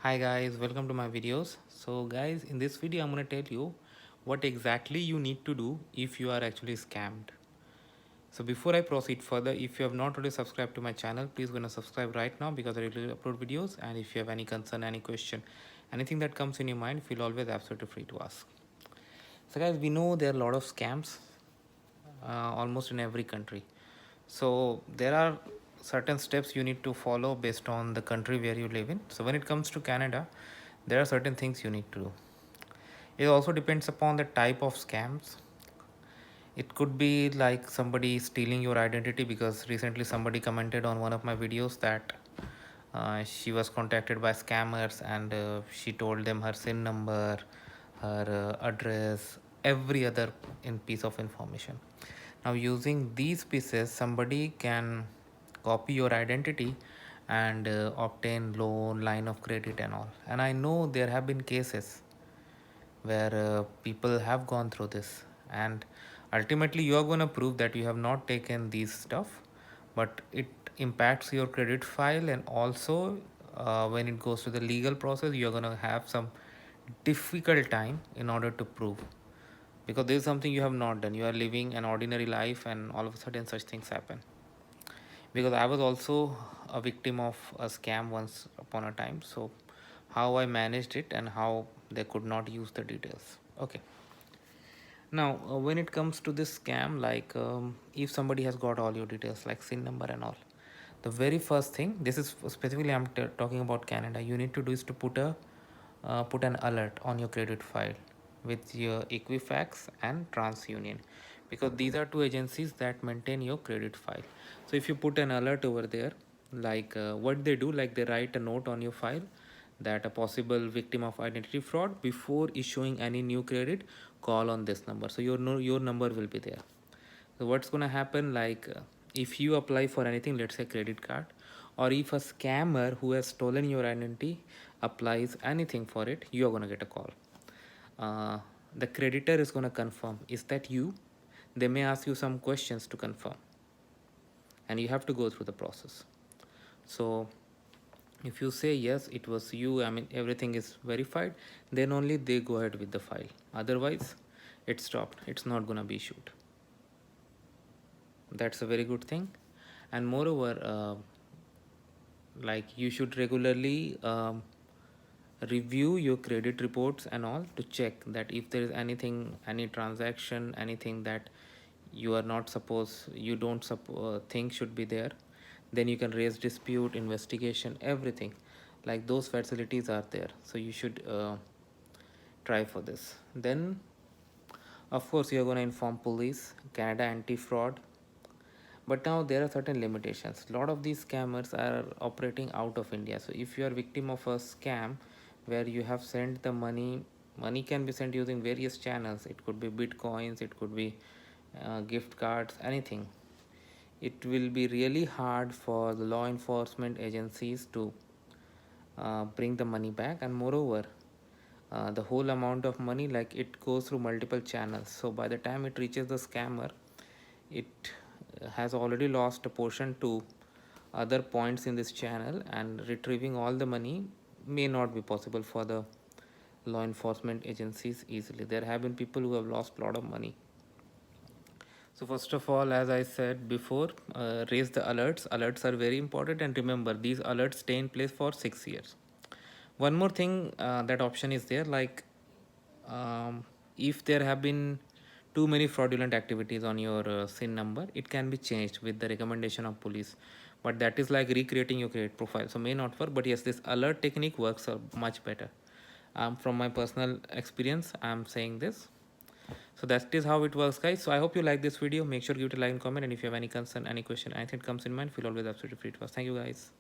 Hi guys, welcome to my videos. So guys, in this video I'm going to tell you what exactly you need to do if you are actually scammed. So before I proceed further, if you have not already subscribed to my channel, please gonna subscribe right now because I regularly upload videos. And if you have any concern, any question, anything that comes in your mind, feel always absolutely free to ask. So guys, we know there are a lot of scams almost in every country. So there are certain steps you need to follow based on the country where you live in. So when it comes to Canada, there are certain things you need to do. It also depends upon the type of scams. It could be like somebody stealing your identity, because recently somebody commented on one of my videos that she was contacted by scammers, and she told them her SIN number, her address, every other piece of information. Now using these pieces, somebody can copy your identity and obtain loan, line of credit and all. And I know there have been cases where people have gone through this, and ultimately you are going to prove that you have not taken these stuff, but it impacts your credit file. And also when it goes to the legal process, you're going to have some difficult time in order to prove, because this is something you have not done. You are living an ordinary life and all of a sudden such things happen. Because I was also a victim of a scam once upon a time. So how I managed it and how they could not use the details. Okay. Now, when it comes to this scam, like if somebody has got all your details, like SIN number and all, the very first thing, this is specifically I'm talking about Canada, you need to do is to put an alert on your credit file with your Equifax and TransUnion, because these are two agencies that maintain your credit file. So if you put an alert over there, like what they do, like they write a note on your file that a possible victim of identity fraud, before issuing any new credit, call on this number. So your number will be there. So what's going to happen, like if you apply for anything, let's say credit card, or if a scammer who has stolen your identity applies anything for it, you are going to get a call. uh, the creditor is going to confirm, is that you? They may ask you some questions to confirm, and you have to go through the process. So if you say yes, it was you, I mean everything is verified, then only they go ahead with the file. Otherwise it's stopped, it's not going to be issued. That's a very good thing. And moreover, like you should regularly review your credit reports and all, to check that if there is anything, any transaction, anything that you are not supposed, you don't think should be there, then you can raise dispute, investigation, everything. Like those facilities are there, so you should try for this. Then of course you are going to inform police, Canada anti-fraud. But now there are certain limitations. A lot of these scammers are operating out of India. So if you are victim of a scam where you have sent the money, money can be sent using various channels. It could be bitcoins, it could be gift cards, anything. It will be really hard for the law enforcement agencies to bring the money back. And moreover, the whole amount of money, like it goes through multiple channels, so by the time it reaches the scammer, it has already lost a portion to other points in this channel, and retrieving all the money may not be possible for the law enforcement agencies easily. There have been people who have lost a lot of money. So first of all, as I said before, raise the alerts. Alerts are very important, and remember, these alerts stay in place for 6 years. One more thing, that option is there, like if there have been too many fraudulent activities on your SIN number, it can be changed with the recommendation of police. But that is like recreating your credit profile, so may not work. But yes, this alert technique works much better. From my personal experience, I'm saying this. So that is how it works, guys. So I hope you like this video. Make sure to give it a like and comment, and if you have any concern, any question, anything comes in mind, feel always absolutely free to ask. Thank you, guys.